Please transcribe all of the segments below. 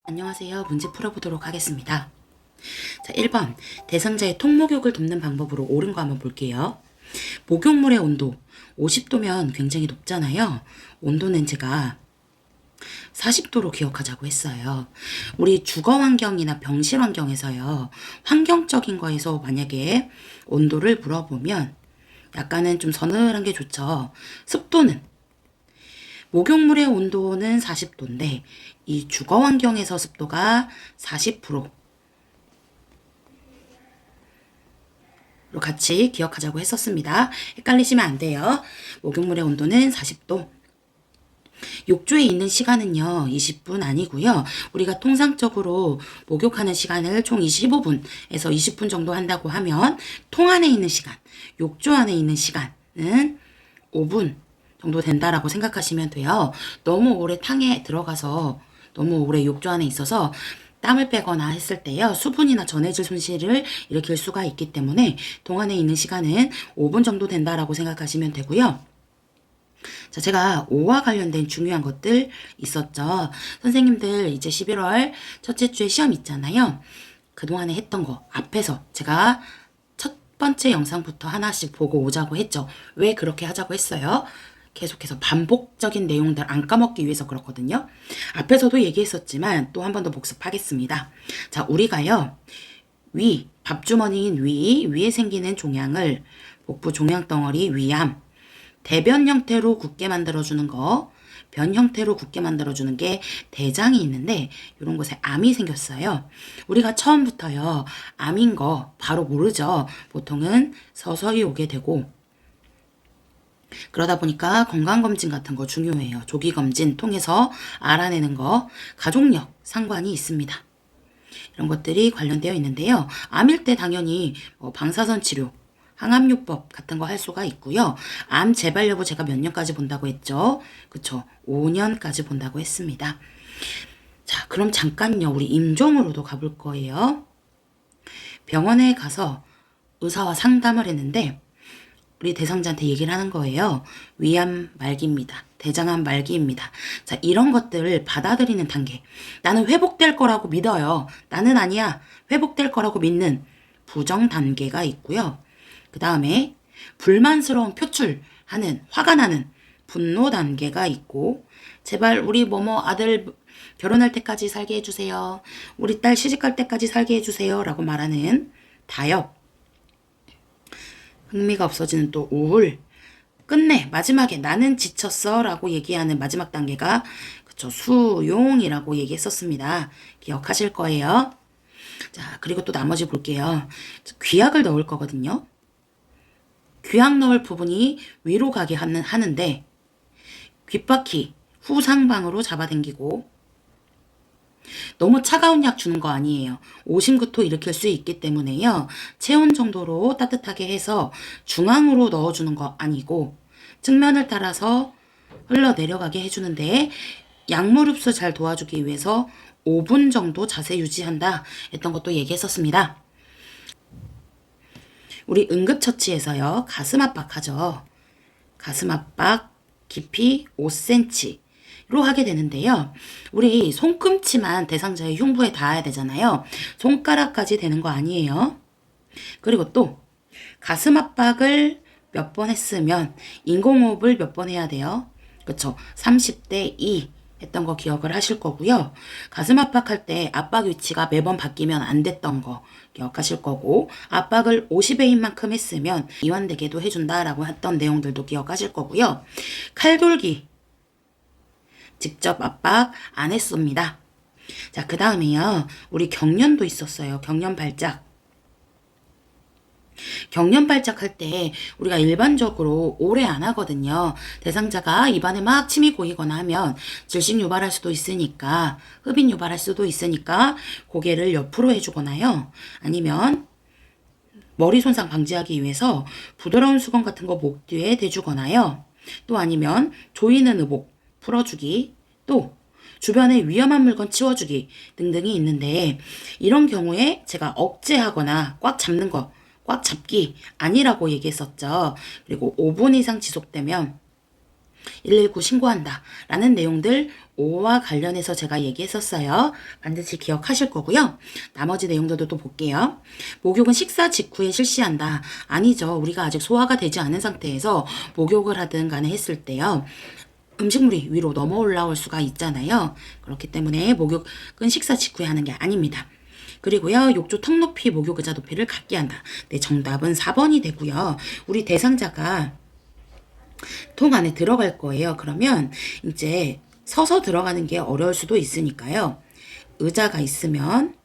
안녕하세요. 문제 풀어보도록 하겠습니다. 자, 1번. 대상자의 통목욕을 돕는 방법으로 옳은 거 한번 볼게요. 목욕물의 온도 50도면 굉장히 높잖아요. 온도는 제가 40도로 기억하자고 했어요. 우리 주거 환경이나 병실 환경에서요. 환경적인 거에서 만약에 온도를 물어보면 약간은 좀 서늘한 게 좋죠. 습도는 목욕물의 온도는 40도인데 이 주거 환경에서 습도가 40%로 같이 기억하자고 했었습니다. 헷갈리시면 안 돼요. 목욕물의 온도는 40도. 욕조에 있는 시간은요, 20분 아니고요. 우리가 통상적으로 목욕하는 시간을 총 25분에서 20분 정도 한다고 하면 통 안에 있는 시간, 욕조 안에 있는 시간은 5분 정도 된다라고 생각하시면 돼요. 너무 오래 탕에 들어가서 너무 오래 욕조 안에 있어서 땀을 빼거나 했을 때요. 수분이나 전해질 손실을 일으킬 수가 있기 때문에 통 안에 있는 시간은 5분 정도 된다라고 생각하시면 되고요. 자, 제가 5와 관련된 중요한 것들 있었죠. 선생님들 이제 11월 첫째 주에 시험 있잖아요. 그동안에 했던 거 앞에서 제가 첫 번째 영상부터 하나씩 보고 오자고 했죠. 왜 그렇게 하자고 했어요? 계속해서 반복적인 내용들 안 까먹기 위해서 그렇거든요. 앞에서도 얘기했었지만 또 한 번 더 복습하겠습니다. 자, 우리가요. 밥주머니인 위에 생기는 종양을 복부 종양덩어리 위암, 대변 형태로 굳게 만들어주는 거, 변 형태로 굳게 만들어주는 게 대장이 있는데 이런 곳에 암이 생겼어요. 우리가 처음부터요. 암인 거 바로 모르죠. 보통은 서서히 오게 되고 그러다 보니까 건강검진 같은 거 중요해요. 조기검진 통해서 알아내는 거, 가족력 상관이 있습니다. 이런 것들이 관련되어 있는데요. 암일 때 당연히 방사선 치료, 항암요법 같은 거 할 수가 있고요. 암 재발 여부 제가 몇 년까지 본다고 했죠? 그쵸? 5년까지 본다고 했습니다. 자, 그럼 잠깐요. 우리 임종으로도 가볼 거예요. 병원에 가서 의사와 상담을 했는데 우리 대상자한테 얘기를 하는 거예요. 위암 말기입니다. 대장암 말기입니다. 자, 이런 것들을 받아들이는 단계. 나는 회복될 거라고 믿어요. 나는 아니야. 회복될 거라고 믿는 부정 단계가 있고요. 그 다음에 불만스러운 표출하는, 화가 나는 분노 단계가 있고, 제발 우리 뭐뭐 아들 결혼할 때까지 살게 해주세요. 우리 딸 시집갈 때까지 살게 해주세요. 라고 말하는 다협. 흥미가 없어지는 또 우울. 끝내 마지막에 나는 지쳤어 라고 얘기하는 마지막 단계가 그쵸 수용이라고 얘기했었습니다. 기억하실 거예요. 자, 그리고 또 나머지 볼게요. 귀약을 넣을 거거든요. 귀약 넣을 부분이 위로 가게 하는데 귓바퀴 후상방으로 잡아당기고 너무 차가운 약 주는 거 아니에요. 오심구토 일으킬 수 있기 때문에요. 체온 정도로 따뜻하게 해서 중앙으로 넣어주는 거 아니고 측면을 따라서 흘러내려가게 해주는데 약물 흡수 잘 도와주기 위해서 5분 정도 자세 유지한다 했던 것도 얘기했었습니다. 우리 응급처치에서요. 가슴 압박하죠. 가슴 압박 깊이 5cm 로 하게 되는데요. 우리 손꿈치만 대상자의 흉부에 닿아야 되잖아요. 손가락까지 되는 거 아니에요. 그리고 또 가슴 압박을 몇 번 했으면 인공호흡을 몇 번 해야 돼요. 그쵸? 30대 2 했던 거 기억을 하실 거고요. 가슴 압박할 때 압박 위치가 매번 바뀌면 안 됐던 거 기억하실 거고 압박을 50회인 만큼 했으면 이완되게도 해준다라고 했던 내용들도 기억하실 거고요. 칼돌기 직접 압박 안 했습니다. 자, 그 다음에요. 우리 경련도 있었어요. 경련 발작. 경련 발작할 때 우리가 일반적으로 오래 안 하거든요. 대상자가 입안에 막 침이 고이거나 하면 질식 유발할 수도 있으니까 흡인 유발할 수도 있으니까 고개를 옆으로 해주거나요. 아니면 머리 손상 방지하기 위해서 부드러운 수건 같은 거 목 뒤에 대주거나요. 또 아니면 조이는 의복 풀어주기, 또 주변에 위험한 물건 치워주기 등등이 있는데 이런 경우에 제가 억제하거나 꽉 잡는 거, 꽉 잡기 아니라고 얘기했었죠. 그리고 5분 이상 지속되면 119 신고한다 라는 내용들 5와 관련해서 제가 얘기했었어요. 반드시 기억하실 거고요. 나머지 내용들도 또 볼게요. 목욕은 식사 직후에 실시한다. 아니죠. 우리가 아직 소화가 되지 않은 상태에서 목욕을 하든 간에 했을 때요. 음식물이 위로 넘어 올라올 수가 있잖아요. 그렇기 때문에 목욕은 식사 직후에 하는 게 아닙니다. 그리고요, 욕조 턱 높이 목욕 의자 높이를 갖게 한다. 네, 정답은 4번이 되고요. 우리 대상자가 통 안에 들어갈 거예요. 그러면 이제 서서 들어가는 게 어려울 수도 있으니까요. 의자가 있으면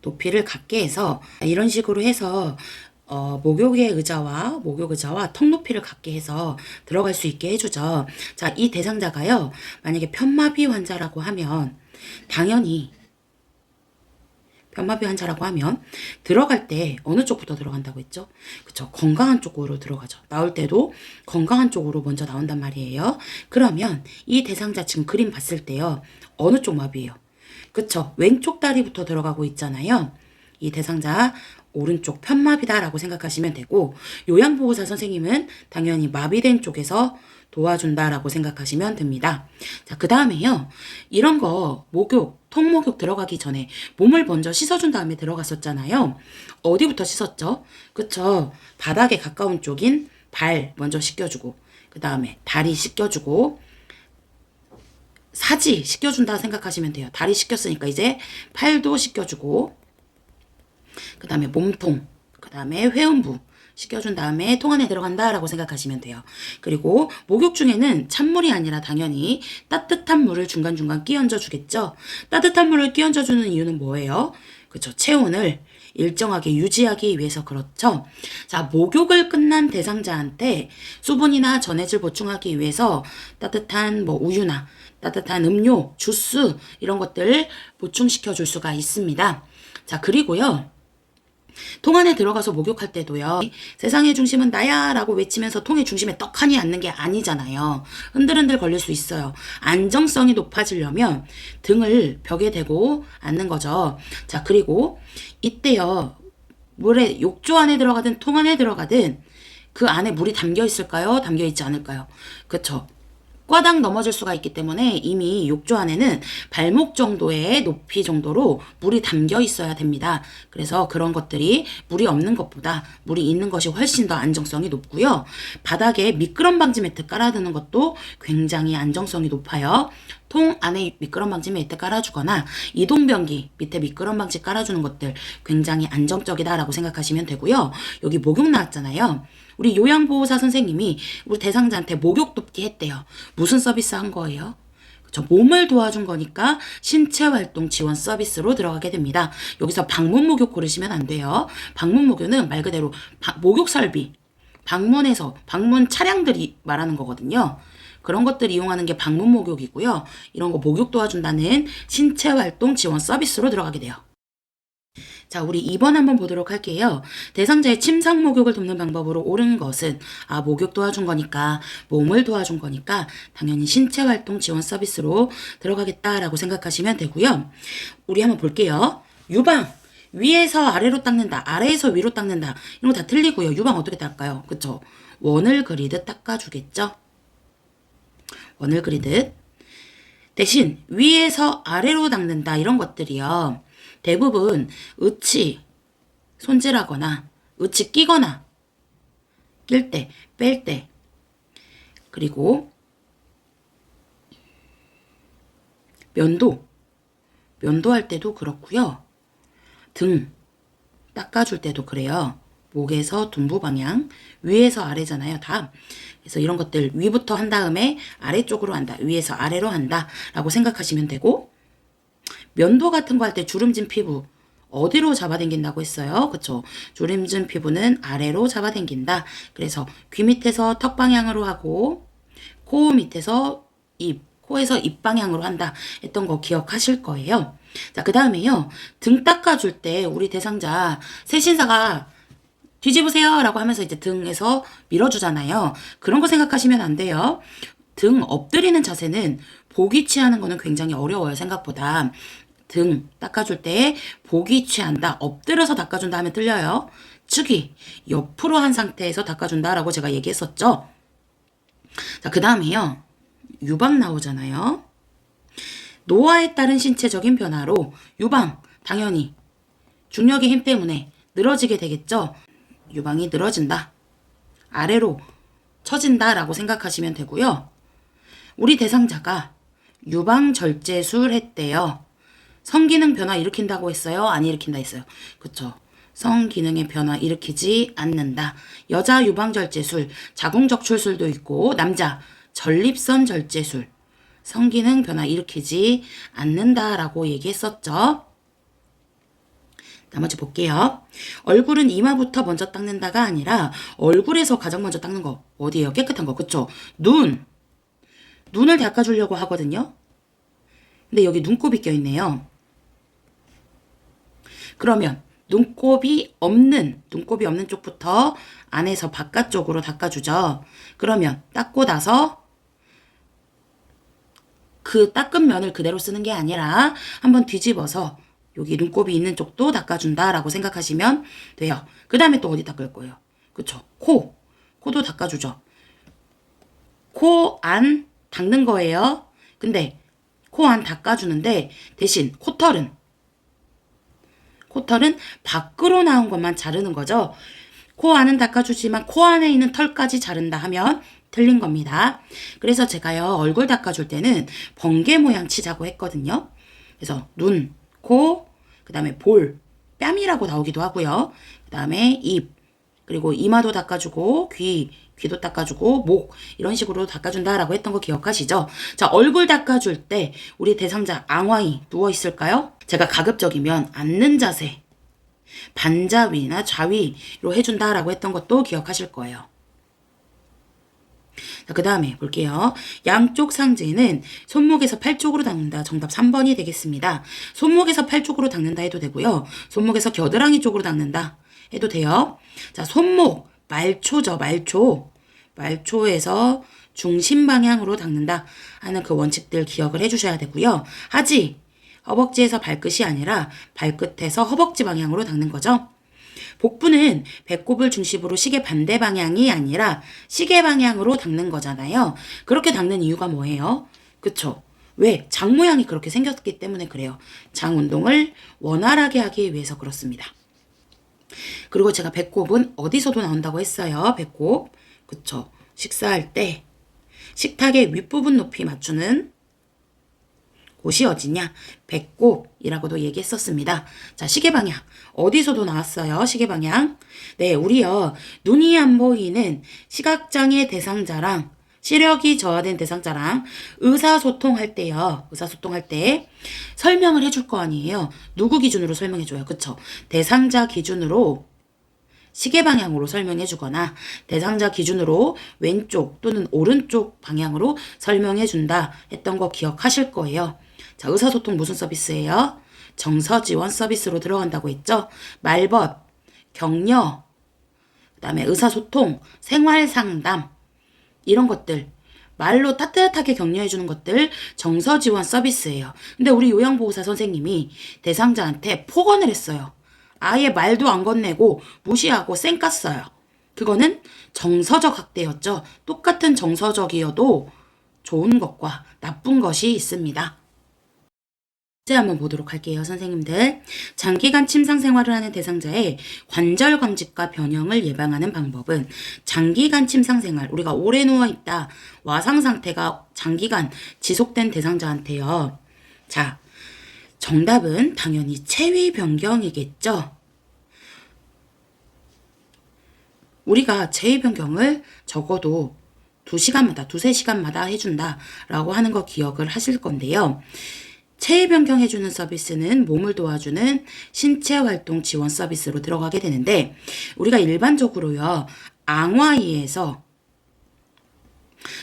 높이를 갖게 해서 이런 식으로 해서 목욕의 의자와 목욕 의자와 턱 높이를 갖게 해서 들어갈 수 있게 해주죠. 자, 이 대상자가요. 만약에 편마비 환자라고 하면 당연히 편마비 환자라고 하면 들어갈 때 어느 쪽부터 들어간다고 했죠? 그쵸? 건강한 쪽으로 들어가죠. 나올 때도 건강한 쪽으로 먼저 나온단 말이에요. 그러면 이 대상자 지금 그림 봤을 때요. 어느 쪽 마비예요? 그쵸? 왼쪽 다리부터 들어가고 있잖아요. 이 대상자 오른쪽 편마비다라고 생각하시면 되고 요양보호사 선생님은 당연히 마비된 쪽에서 도와준다라고 생각하시면 됩니다. 자, 그 다음에요. 이런 거 목욕, 통목욕 들어가기 전에 몸을 먼저 씻어준 다음에 들어갔었잖아요. 어디부터 씻었죠? 그쵸? 바닥에 가까운 쪽인 발 먼저 씻겨주고 그 다음에 다리 씻겨주고 사지 씻겨준다 생각하시면 돼요. 다리 씻겼으니까 이제 팔도 씻겨주고 그 다음에 몸통, 그 다음에 회음부 씻겨준 다음에 통 안에 들어간다라고 생각하시면 돼요. 그리고 목욕 중에는 찬물이 아니라 당연히 따뜻한 물을 중간중간 끼얹어 주겠죠. 따뜻한 물을 끼얹어 주는 이유는 뭐예요? 그쵸. 체온을 일정하게 유지하기 위해서 그렇죠. 자, 목욕을 끝난 대상자한테 수분이나 전해질 보충하기 위해서 따뜻한 우유나 따뜻한 음료, 주스 이런 것들 보충시켜 줄 수가 있습니다. 자, 그리고요. 통 안에 들어가서 목욕할 때도요. 세상의 중심은 나야 라고 외치면서 통의 중심에 떡하니 앉는 게 아니잖아요. 흔들흔들 걸릴 수 있어요. 안정성이 높아지려면 등을 벽에 대고 앉는 거죠. 자, 그리고 이때요. 물에 욕조 안에 들어가든 통 안에 들어가든 그 안에 물이 담겨 있을까요? 담겨 있지 않을까요? 그쵸? 꽈당 넘어질 수가 있기 때문에 이미 욕조 안에는 발목 정도의 높이 정도로 물이 담겨 있어야 됩니다. 그래서 그런 것들이 물이 없는 것보다 물이 있는 것이 훨씬 더 안정성이 높고요. 바닥에 미끄럼 방지 매트 깔아두는 것도 굉장히 안정성이 높아요. 통 안에 미끄럼 방지 매트 깔아주거나 이동변기 밑에 미끄럼 방지 깔아주는 것들 굉장히 안정적이다라고 생각하시면 되고요. 여기 목욕 나왔잖아요. 우리 요양보호사 선생님이 우리 대상자한테 목욕 돕기 했대요. 무슨 서비스 한 거예요? 그쵸, 몸을 도와준 거니까 신체활동 지원 서비스로 들어가게 됩니다. 여기서 방문 목욕 고르시면 안 돼요. 방문 목욕은 말 그대로 목욕 설비, 방문 차량들이 말하는 거거든요. 그런 것들 이용하는 게 방문 목욕이고요. 이런 거 목욕 도와준다는 신체활동 지원 서비스로 들어가게 돼요. 자, 우리 2번 한번 보도록 할게요. 대상자의 침상 목욕을 돕는 방법으로 옳은 것은 목욕 도와준 거니까 몸을 도와준 거니까 당연히 신체활동 지원 서비스로 들어가겠다라고 생각하시면 되고요. 우리 한번 볼게요. 유방 위에서 아래로 닦는다. 아래에서 위로 닦는다. 이런 거 다 틀리고요. 유방 어떻게 닦아요? 그쵸? 원을 그리듯 닦아주겠죠? 원을 그리듯. 대신 위에서 아래로 닦는다. 이런 것들이요. 대부분 의치 손질하거나 의치 끼거나 낄 때, 뺄 때 그리고 면도할 때도 그렇고요. 등 닦아줄 때도 그래요. 목에서 둔부 방향, 위에서 아래잖아요. 다. 그래서 이런 것들 위부터 한 다음에 아래쪽으로 한다. 위에서 아래로 한다. 라고 생각하시면 되고 면도 같은 거 할 때 주름진 피부 어디로 잡아당긴다고 했어요? 그쵸? 주름진 피부는 아래로 잡아당긴다. 그래서 귀 밑에서 턱 방향으로 하고 코 밑에서 코에서 입 방향으로 한다 했던 거 기억하실 거예요. 자, 그 다음에요. 등 닦아줄 때 우리 대상자 세신사가 뒤집으세요 라고 하면서 이제 등에서 밀어주잖아요. 그런 거 생각하시면 안 돼요. 등 엎드리는 자세는 보기 취하는 거는 굉장히 어려워요. 생각보다. 등 닦아줄 때 보기 취한다. 엎드려서 닦아준다 하면 틀려요. 축이 옆으로 한 상태에서 닦아준다 라고 제가 얘기했었죠. 자, 그 다음에요. 유방 나오잖아요. 노화에 따른 신체적인 변화로 유방, 당연히 중력의 힘 때문에 늘어지게 되겠죠. 유방이 늘어진다. 아래로 처진다 라고 생각하시면 되고요. 우리 대상자가 유방절제술 했대요. 성기능 변화 일으킨다고 했어요? 안 일으킨다 했어요? 그쵸. 성기능의 변화 일으키지 않는다. 여자 유방절제술, 자궁적출술도 있고 남자 전립선 절제술, 성기능 변화 일으키지 않는다라고 얘기했었죠. 나머지 볼게요. 얼굴은 이마부터 먼저 닦는다가 아니라 얼굴에서 가장 먼저 닦는 거 어디예요? 깨끗한 거. 그쵸? 눈을 닦아주려고 하거든요. 근데 여기 눈곱이 껴있네요. 그러면 눈곱이 없는 쪽부터 안에서 바깥쪽으로 닦아주죠. 그러면 닦고 나서 그 닦은 면을 그대로 쓰는 게 아니라 한번 뒤집어서 여기 눈곱이 있는 쪽도 닦아준다라고 생각하시면 돼요. 그 다음에 또 어디 닦을 거예요? 그쵸? 코도 닦아주죠. 코 안 닦는 거예요. 근데 코 안 닦아주는데 대신 코털은 밖으로 나온 것만 자르는 거죠. 코 안은 닦아주지만 코 안에 있는 털까지 자른다 하면 틀린 겁니다. 그래서 제가요 얼굴 닦아줄 때는 번개 모양 치자고 했거든요. 그래서 눈, 코, 그 다음에 볼, 뺨이라고 나오기도 하고요. 그 다음에 입, 그리고 이마도 닦아주고 귀도 닦아주고 목 이런 식으로 닦아준다라고 했던 거 기억하시죠? 자, 얼굴 닦아줄 때 우리 대상자 앙왕이 누워있을까요? 제가 가급적이면 앉는 자세, 반자위나 좌위로 해준다라고 했던 것도 기억하실 거예요. 자, 그 다음에 볼게요. 양쪽 상체는 손목에서 팔 쪽으로 닦는다. 정답 3번이 되겠습니다. 손목에서 팔 쪽으로 닦는다 해도 되고요. 손목에서 겨드랑이 쪽으로 닦는다 해도 돼요. 자, 손목, 말초죠. 말초에서 중심 방향으로 닦는다 하는 그 원칙들 기억을 해주셔야 되고요. 하지, 허벅지에서 발끝이 아니라 발끝에서 허벅지 방향으로 닦는 거죠. 복부는 배꼽을 중심으로 시계 반대 방향이 아니라 시계 방향으로 닦는 거잖아요. 그렇게 닦는 이유가 뭐예요? 그쵸? 왜? 장 모양이 그렇게 생겼기 때문에 그래요. 장 운동을 원활하게 하기 위해서 그렇습니다. 그리고 제가 배꼽은 어디서도 나온다고 했어요. 배꼽. 그쵸? 식사할 때 식탁의 윗부분 높이 맞추는 곳이 어디냐? 배꼽이라고도 얘기했었습니다. 자, 시계방향. 어디서도 나왔어요. 시계방향. 네, 우리요. 눈이 안 보이는 시각장애 대상자랑 시력이 저하된 대상자랑 의사소통할 때요. 의사소통할 때 설명을 해줄 거 아니에요. 누구 기준으로 설명해줘요. 그쵸? 대상자 기준으로 시계방향으로 설명해주거나 대상자 기준으로 왼쪽 또는 오른쪽 방향으로 설명해준다 했던 거 기억하실 거예요. 자, 의사소통 무슨 서비스예요? 정서지원 서비스로 들어간다고 했죠? 말벗, 격려, 그 다음에 의사소통, 생활상담 이런 것들 말로 따뜻하게 격려해주는 것들 정서지원 서비스예요. 근데 우리 요양보호사 선생님이 대상자한테 폭언을 했어요. 아예 말도 안 건네고 무시하고 쌩 깠어요. 그거는 정서적 학대였죠. 똑같은 정서적이어도 좋은 것과 나쁜 것이 있습니다. 이제 한번 보도록 할게요, 선생님들. 장기간 침상 생활을 하는 대상자의 관절 감직과 변형을 예방하는 방법은 장기간 침상 생활, 우리가 오래 누워있다, 와상 상태가 장기간 지속된 대상자한테요. 자, 정답은 당연히 체위 변경이겠죠. 우리가 체위 변경을 적어도 2시간마다, 3시간마다 해준다라고 하는 거 기억을 하실 건데요. 체위 변경해주는 서비스는 몸을 도와주는 신체활동 지원 서비스로 들어가게 되는데 우리가 일반적으로요. 앙화이에서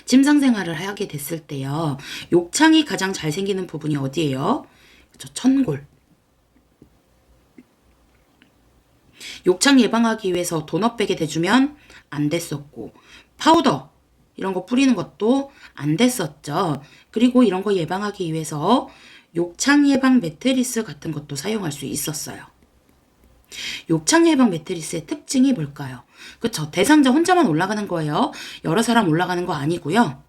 침상생활을 하게 됐을 때요. 욕창이 가장 잘 생기는 부분이 어디예요? 그쵸, 천골. 욕창 예방하기 위해서 도넛백에 대주면 안 됐었고 파우더 이런 거 뿌리는 것도 안 됐었죠. 그리고 이런 거 예방하기 위해서 욕창 예방 매트리스 같은 것도 사용할 수 있었어요. 욕창 예방 매트리스의 특징이 뭘까요? 그쵸? 대상자 혼자만 올라가는 거예요. 여러 사람 올라가는 거 아니고요.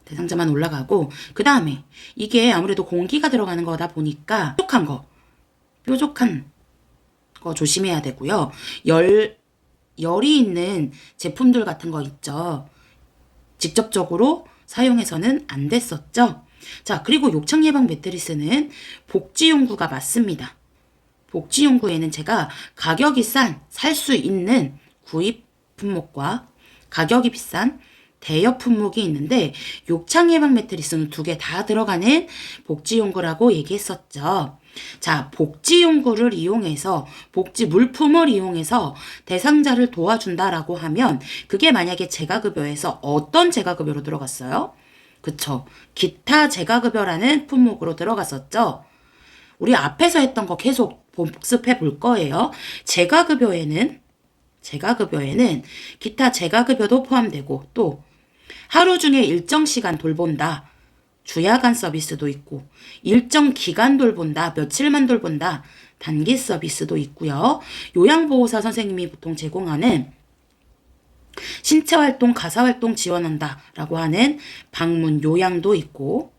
대상자만 올라가고 그 다음에 이게 아무래도 공기가 들어가는 거다 보니까 뾰족한 거 조심해야 되고요. 열이 있는 제품들 같은 거 있죠. 직접적으로 사용해서는 안 됐었죠. 자, 그리고 욕창 예방 매트리스는 복지용구가 맞습니다. 복지용구에는 제가 가격이 살 수 있는 구입 품목과 가격이 비싼 대여 품목이 있는데 욕창 예방 매트리스는 두 개 다 들어가는 복지용구라고 얘기했었죠. 자, 복지용구를 이용해서 복지 물품을 이용해서 대상자를 도와준다라고 하면 그게 만약에 재가급여에서 어떤 재가급여로 들어갔어요? 그쵸. 기타 재가급여라는 품목으로 들어갔었죠. 우리 앞에서 했던 거 계속 복습해 볼 거예요. 재가급여에는 기타 재가급여도 포함되고 또 하루 중에 일정 시간 돌본다. 주야간 서비스도 있고 일정 기간 돌본다. 며칠만 돌본다. 단기 서비스도 있고요. 요양보호사 선생님이 보통 제공하는 신체활동, 가사활동 지원한다 라고 하는 방문 요양도 있고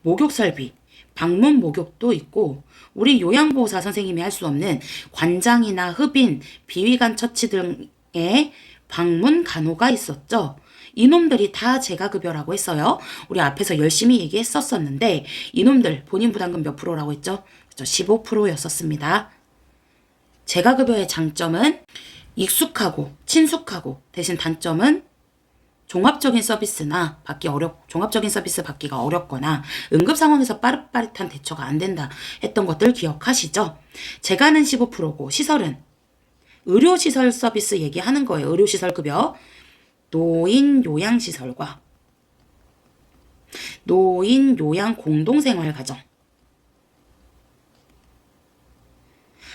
목욕설비, 방문 목욕도 있고 우리 요양보호사 선생님이 할 수 없는 관장이나 흡인, 비위관 처치 등의 방문 간호가 있었죠. 이놈들이 다 재가급여라고 했어요. 우리 앞에서 열심히 얘기했었는데 이놈들 본인 부담금 몇 프로라고 했죠? 15%였었습니다. 재가급여의 장점은 익숙하고 친숙하고 대신 단점은 종합적인 서비스 받기가 어렵거나 응급 상황에서 빠릿빠릿한 대처가 안 된다 했던 것들 기억하시죠? 재가는 15%고 시설은 의료시설 서비스 얘기하는 거예요. 의료시설 급여. 노인 요양시설과 노인 요양 공동생활가정.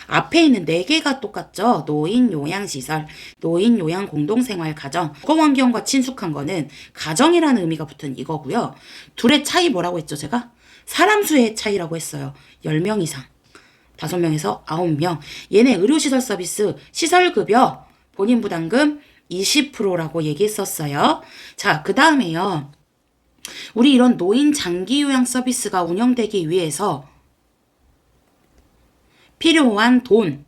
앞에 있는 4개가 똑같죠. 노인 요양시설, 노인 요양 공동생활가정. 주거환경과 친숙한 거는 가정이라는 의미가 붙은 이거고요. 둘의 차이 뭐라고 했죠, 제가? 사람 수의 차이라고 했어요. 10명 이상. 5명에서 9명. 얘네 의료시설 서비스, 시설급여, 본인 부담금 20%라고 얘기했었어요. 자, 그 다음에요. 우리 이런 노인 장기요양 서비스가 운영되기 위해서 필요한 돈,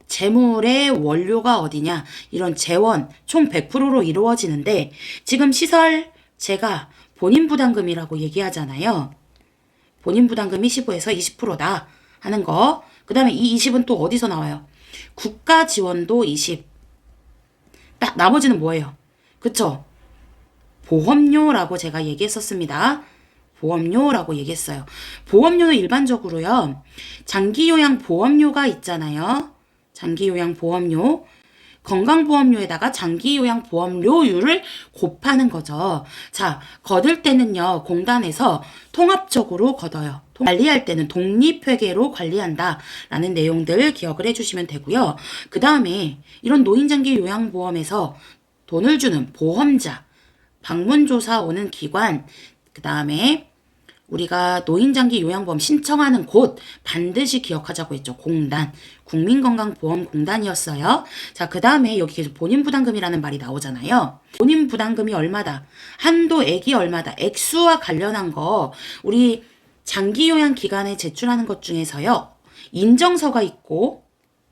재물의 원료가 어디냐, 이런 재원 총 100%로 이루어지는데 지금 시설 제가 본인 부담금이라고 얘기하잖아요. 본인 부담금이 15에서 20%다 하는 거. 그 다음에 이 20은 또 어디서 나와요? 국가 지원도 20. 딱 나머지는 뭐예요? 그쵸? 보험료라고 제가 얘기했었습니다. 보험료라고 얘기했어요. 보험료는 일반적으로요. 장기요양 보험료가 있잖아요. 장기요양 보험료. 건강보험료에다가 장기요양 보험료율을 곱하는 거죠. 자, 거둘 때는요. 공단에서 통합적으로 걷어요. 관리할 때는 독립회계로 관리한다 라는 내용들 기억을 해주시면 되고요. 그 다음에 이런 노인장기요양보험에서 돈을 주는 보험자, 방문조사 오는 기관, 그 다음에 우리가 노인장기 요양보험 신청하는 곳 반드시 기억하자고 했죠. 공단, 국민건강보험공단이었어요. 자, 그 다음에 여기 계속 본인부담금이라는 말이 나오잖아요. 본인부담금이 얼마다, 한도액이 얼마다, 액수와 관련한 거 우리 장기요양기관에 제출하는 것 중에서요. 인정서가 있고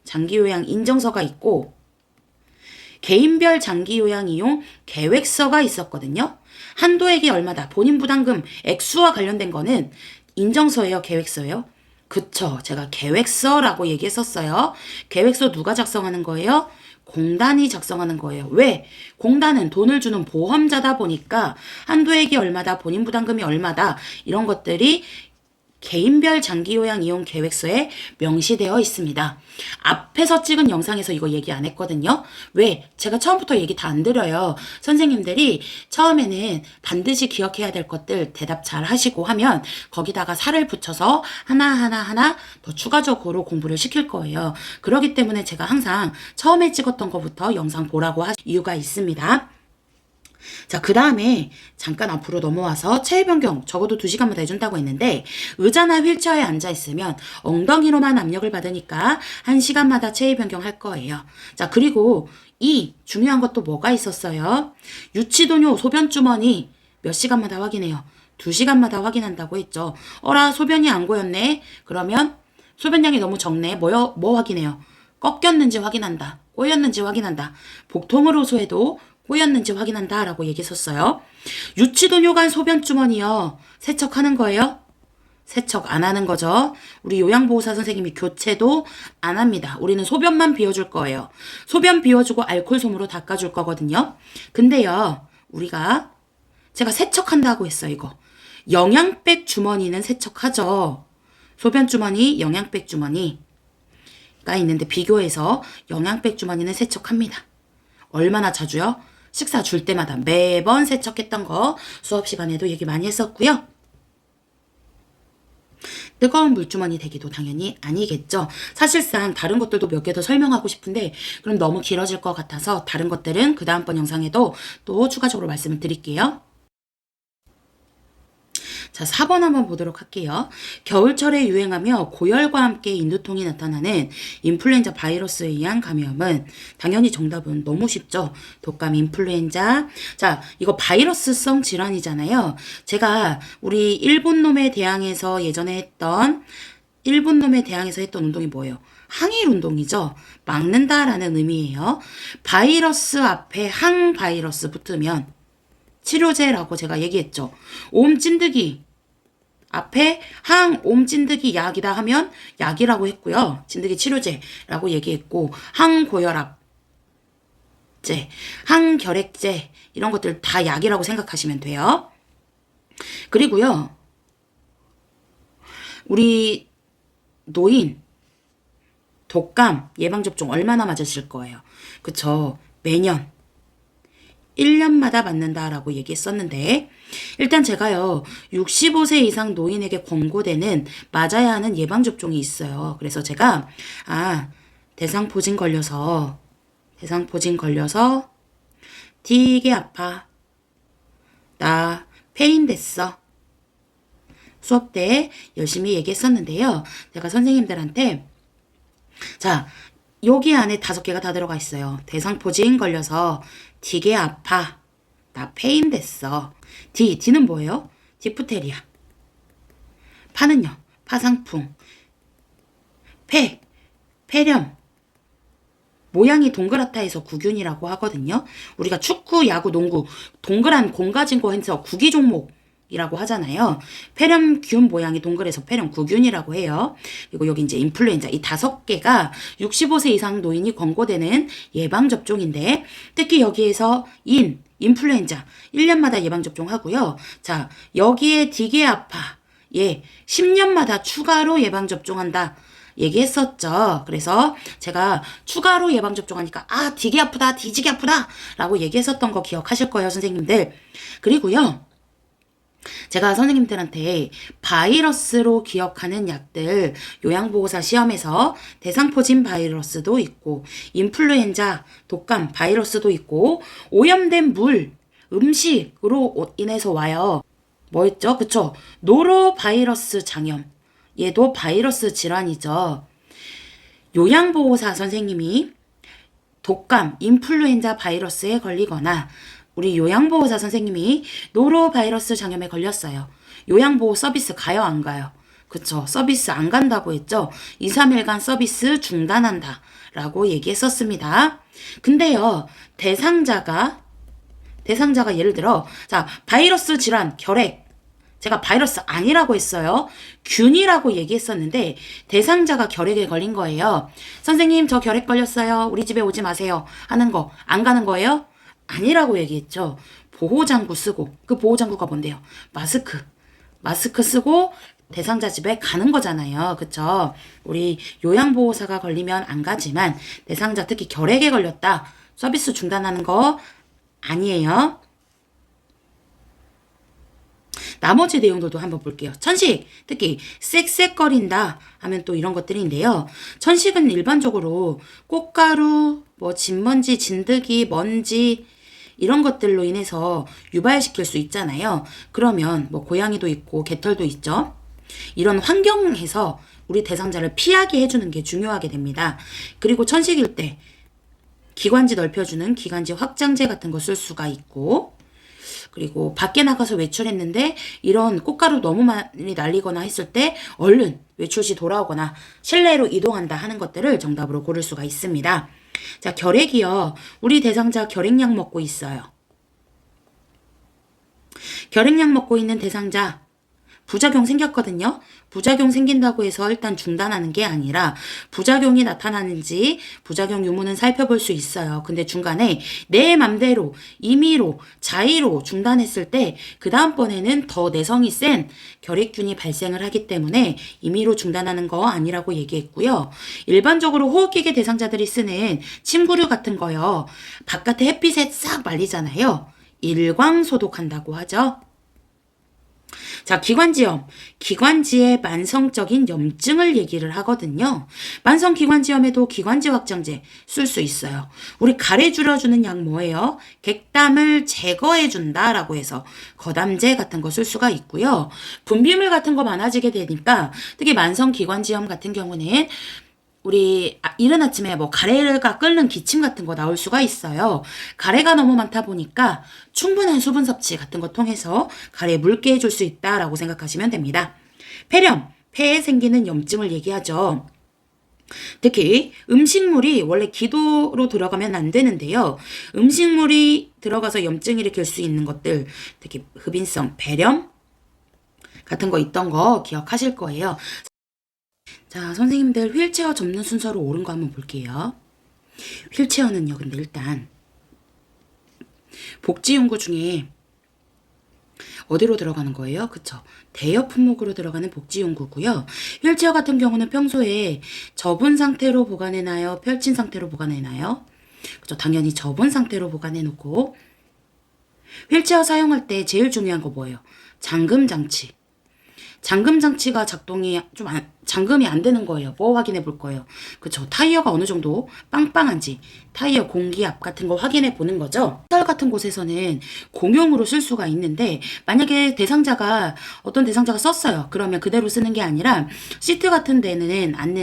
장기요양 인정서가 있고 개인별 장기요양 이용 계획서가 있었거든요. 한도액이 얼마다, 본인 부담금 액수와 관련된 거는 인정서예요, 계획서예요? 그쵸, 제가 계획서라고 얘기했었어요. 계획서 누가 작성하는 거예요? 공단이 작성하는 거예요. 왜? 공단은 돈을 주는 보험자다 보니까 한도액이 얼마다, 본인 부담금이 얼마다 이런 것들이 개인별 장기요양 이용 계획서에 명시되어 있습니다. 앞에서 찍은 영상에서 이거 얘기 안 했거든요. 왜? 제가 처음부터 얘기 다 안 드려요. 선생님들이 처음에는 반드시 기억해야 될 것들 대답 잘 하시고 하면 거기다가 살을 붙여서 하나 더 추가적으로 공부를 시킬 거예요. 그렇기 때문에 제가 항상 처음에 찍었던 것부터 영상 보라고 할 이유가 있습니다. 자, 그 다음에 잠깐 앞으로 넘어와서 체위 변경 적어도 2시간마다 해준다고 했는데 의자나 휠체어에 앉아있으면 엉덩이로만 압력을 받으니까 1시간마다 체위 변경 할 거예요. 자, 그리고 이 중요한 것도 뭐가 있었어요? 유치도뇨 소변주머니 몇 시간마다 확인해요? 2시간마다 확인한다고 했죠. 어라, 소변이 안 고였네? 그러면 소변량이 너무 적네. 뭐 확인해요? 꺾였는지 확인한다. 꼬였는지 확인한다. 복통으로 소해도 꼬였는지 확인한다 라고 얘기했었어요. 유치도 요관 소변 주머니요. 세척하는 거예요? 세척 안 하는 거죠. 우리 요양보호사 선생님이 교체도 안 합니다. 우리는 소변만 비워줄 거예요. 소변 비워주고 알코올 솜으로 닦아줄 거거든요. 근데요, 제가 세척한다고 했어요, 이거. 영양백 주머니는 세척하죠. 소변 주머니, 영양백 주머니가 있는데 비교해서 영양백 주머니는 세척합니다. 얼마나 자주요? 식사 줄 때마다 매번 세척했던 거 수업 시간에도 얘기 많이 했었고요. 뜨거운 물주머니 대기도 당연히 아니겠죠. 사실상 다른 것들도 몇 개 더 설명하고 싶은데 그럼 너무 길어질 것 같아서 다른 것들은 그 다음번 영상에도 또 추가적으로 말씀을 드릴게요. 자, 4번 한번 보도록 할게요. 겨울철에 유행하며 고열과 함께 인두통이 나타나는 인플루엔자 바이러스에 의한 감염은 당연히 정답은 너무 쉽죠. 독감 인플루엔자. 자, 이거 바이러스성 질환이잖아요. 제가 우리 일본 놈에 대항해서 예전에 했던 운동이 뭐예요? 항일 운동이죠. 막는다라는 의미예요. 바이러스 앞에 항바이러스 붙으면 치료제라고 제가 얘기했죠. 옴 찐득이 앞에 항옴 찐득이 약이다 하면 약이라고 했고요. 찐득이 치료제라고 얘기했고 항고혈압제, 항결핵제 이런 것들 다 약이라고 생각하시면 돼요. 그리고요. 우리 노인 독감 예방접종 얼마나 맞으실 거예요? 그쵸? 매년 1년마다 맞는다라고 얘기했었는데 일단 제가요 65세 이상 노인에게 권고되는 맞아야 하는 예방접종이 있어요. 그래서 제가 대상포진 걸려서 되게 아파. 나 폐인 됐어. 수업 때 열심히 얘기했었는데요. 제가 선생님들한테 자 여기 안에 5개가 다 들어가 있어요. 대상포진 걸려서 되게 아파. 나 폐인 됐어. D는 뭐예요? 디프테리아. 파는요? 파상풍. 폐렴. 모양이 동그랗다 해서 구균이라고 하거든요. 우리가 축구, 야구, 농구 동그란 공 가진 거 해서 구기 종목이라고 하잖아요. 폐렴균 모양이 동그래서 폐렴구균이라고 해요. 그리고 여기 이제 인플루엔자 이 5개가 65세 이상 노인이 권고되는 예방접종인데 특히 여기에서 인플루엔자 1년마다 예방접종하고요. 자, 여기에 되게 아파. 10년마다 추가로 예방접종한다. 얘기했었죠. 그래서 제가 추가로 예방접종하니까 되게 아프다, 뒤지게 아프다 라고 얘기했었던 거 기억하실 거예요, 선생님들. 그리고요. 제가 선생님들한테 바이러스로 기억하는 약들 요양보호사 시험에서 대상포진 바이러스도 있고 인플루엔자, 독감 바이러스도 있고 오염된 물, 음식으로 인해서 와요. 뭐였죠? 그쵸? 노로바이러스 장염. 얘도 바이러스 질환이죠. 요양보호사 선생님이 독감, 인플루엔자 바이러스에 걸리거나 우리 요양보호사 선생님이 노로바이러스 장염에 걸렸어요. 요양보호 서비스 가요, 안 가요? 그쵸? 서비스 안 간다고 했죠? 2, 3일간 서비스 중단한다 라고 얘기했었습니다. 근데요, 대상자가 예를 들어 바이러스 질환, 결핵 제가 바이러스 아니라고 했어요. 균이라고 얘기했었는데 대상자가 결핵에 걸린 거예요. 선생님 저 결핵 걸렸어요. 우리 집에 오지 마세요. 하는 거 안 가는 거예요? 아니라고 얘기했죠. 보호장구 쓰고 그 보호장구가 뭔데요? 마스크 쓰고 대상자 집에 가는 거잖아요. 그쵸? 우리 요양보호사가 걸리면 안 가지만 대상자 특히 결핵에 걸렸다. 서비스 중단하는 거 아니에요. 나머지 내용들도 한번 볼게요. 천식, 특히 쌕쌕거린다 하면 또 이런 것들인데요. 천식은 일반적으로 꽃가루, 진먼지, 진드기, 먼지 이런 것들로 인해서 유발시킬 수 있잖아요. 그러면 고양이도 있고 개털도 있죠. 이런 환경에서 우리 대상자를 피하게 해주는 게 중요하게 됩니다. 그리고 천식일 때 기관지 넓혀주는 기관지 확장제 같은 거 쓸 수가 있고 그리고 밖에 나가서 외출했는데 이런 꽃가루 너무 많이 날리거나 했을 때 얼른 외출 시 돌아오거나 실내로 이동한다 하는 것들을 정답으로 고를 수가 있습니다. 자, 결핵이요. 우리 대상자 결핵약 먹고 있어요. 결핵약 먹고 있는 대상자 부작용 생겼거든요. 부작용 생긴다고 해서 일단 중단하는 게 아니라 부작용이 나타나는지 부작용 유무는 살펴볼 수 있어요. 근데 중간에 내 맘대로 임의로 자의로 중단했을 때 그 다음번에는 더 내성이 센 결핵균이 발생을 하기 때문에 임의로 중단하는 거 아니라고 얘기했고요. 일반적으로 호흡기계 대상자들이 쓰는 침구류 같은 거요. 바깥에 햇빛에 싹 말리잖아요. 일광 소독한다고 하죠. 자, 기관지염. 기관지의 만성적인 염증을 얘기를 하거든요. 만성기관지염에도 기관지 확장제 쓸 수 있어요. 우리 가래 줄여주는 약 뭐예요? 객담을 제거해준다 라고 해서 거담제 같은 거 쓸 수가 있고요. 분비물 같은 거 많아지게 되니까 특히 만성기관지염 같은 경우는 우리 이른 아침에 뭐 가래가 끓는 기침 같은 거 나올 수가 있어요. 가래가 너무 많다 보니까 충분한 수분 섭취 같은 거 통해서 가래 묽게 해줄 수 있다라고 생각하시면 됩니다. 폐렴, 폐에 생기는 염증을 얘기하죠. 특히 음식물이 원래 기도로 들어가면 안 되는데요. 음식물이 들어가서 염증 일으킬 수 있는 것들, 특히 흡인성 폐렴 같은 거 있던 거 기억하실 거예요. 자, 선생님들 휠체어 접는 순서로 옳은 거 한번 볼게요. 휠체어는요, 근데 일단 복지용구 중에 어디로 들어가는 거예요? 그쵸? 대여 품목으로 들어가는 복지용구고요. 휠체어 같은 경우는 평소에 접은 상태로 보관해놔요? 펼친 상태로 보관해놔요? 그쵸? 당연히 접은 상태로 보관해놓고 휠체어 사용할 때 제일 중요한 거 뭐예요? 잠금 장치. 잠금 장치가 잠금이 안 되는 거예요. 뭐 확인해 볼 거예요? 그쵸. 타이어가 어느 정도 빵빵한지, 타이어 공기압 같은 거 확인해 보는 거죠. 시설 같은 곳에서는 공용으로 쓸 수가 있는데, 만약에 어떤 대상자가 썼어요. 그러면 그대로 쓰는 게 아니라, 시트 같은 데는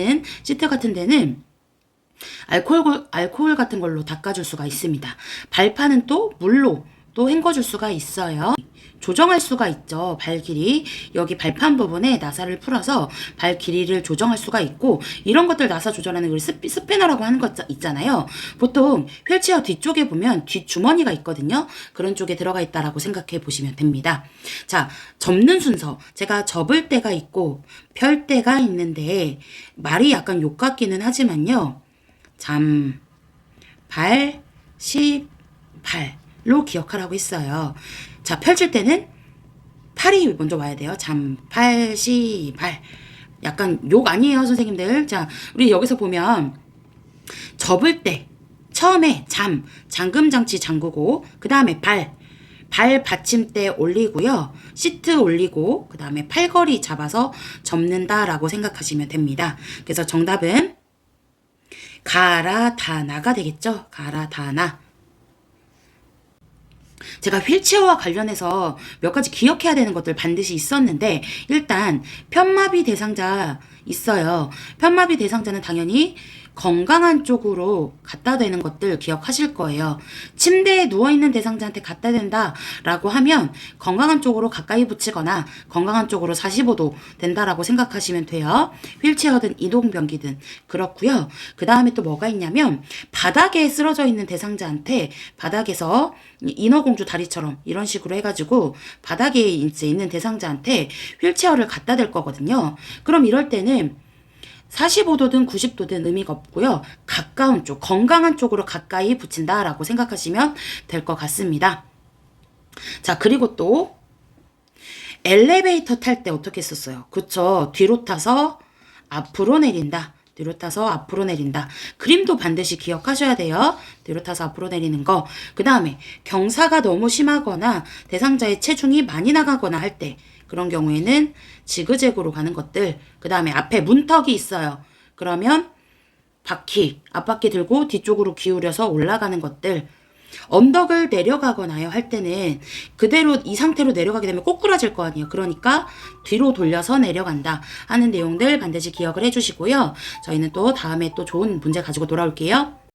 알코올 같은 걸로 닦아줄 수가 있습니다. 발판은 또 물로 또 헹궈줄 수가 있어요. 조정할 수가 있죠. 발 길이. 여기 발판 부분에 나사를 풀어서 발 길이를 조정할 수가 있고 이런 것들 나사 조절하는 걸 스패너라고 하는 거 있잖아요. 보통 휠체어 뒤쪽에 보면 뒷주머니가 있거든요. 그런 쪽에 들어가 있다라고 생각해 보시면 됩니다. 자, 접는 순서. 제가 접을 때가 있고 펼 때가 있는데 말이 약간 욕 같기는 하지만요. 발, 발로 기억하라고 했어요. 자, 펼칠 때는 팔이 먼저 와야 돼요. 발. 약간 욕 아니에요, 선생님들. 자, 우리 여기서 보면 접을 때 처음에 잠금 장치 잠그고 그 다음에 발 받침대 올리고요. 시트 올리고 그 다음에 팔걸이 잡아서 접는다라고 생각하시면 됩니다. 그래서 정답은 가라다나가 되겠죠. 가라다나. 제가 휠체어와 관련해서 몇 가지 기억해야 되는 것들 반드시 있었는데 일단 편마비 대상자 있어요. 편마비 대상자는 당연히 건강한 쪽으로 갖다 대는 것들 기억하실 거예요. 침대에 누워있는 대상자한테 갖다 된다라고 하면 건강한 쪽으로 가까이 붙이거나 건강한 쪽으로 45도 된다라고 생각하시면 돼요. 휠체어든 이동변기든 그렇고요. 그 다음에 또 뭐가 있냐면 바닥에 쓰러져 있는 대상자한테 바닥에서 인어공주 다리처럼 이런 식으로 해가지고 바닥에 이제 있는 대상자한테 휠체어를 갖다 댈 거거든요. 그럼 이럴 때는 45도든 90도든 의미가 없고요. 가까운 쪽, 건강한 쪽으로 가까이 붙인다라고 생각하시면 될 것 같습니다. 자, 그리고 또 엘리베이터 탈 때 어떻게 썼어요? 그쵸? 뒤로 타서 앞으로 내린다. 뒤로 타서 앞으로 내린다. 그림도 반드시 기억하셔야 돼요. 뒤로 타서 앞으로 내리는 거. 그 다음에 경사가 너무 심하거나 대상자의 체중이 많이 나가거나 할 때 그런 경우에는 지그재그로 가는 것들. 그 다음에 앞에 문턱이 있어요. 그러면 앞바퀴 들고 뒤쪽으로 기울여서 올라가는 것들. 언덕을 내려가거나요 할 때는 그대로 이 상태로 내려가게 되면 꼬꾸라질 거 아니에요. 그러니까 뒤로 돌려서 내려간다 하는 내용들 반드시 기억을 해주시고요. 저희는 또 다음에 또 좋은 문제 가지고 돌아올게요.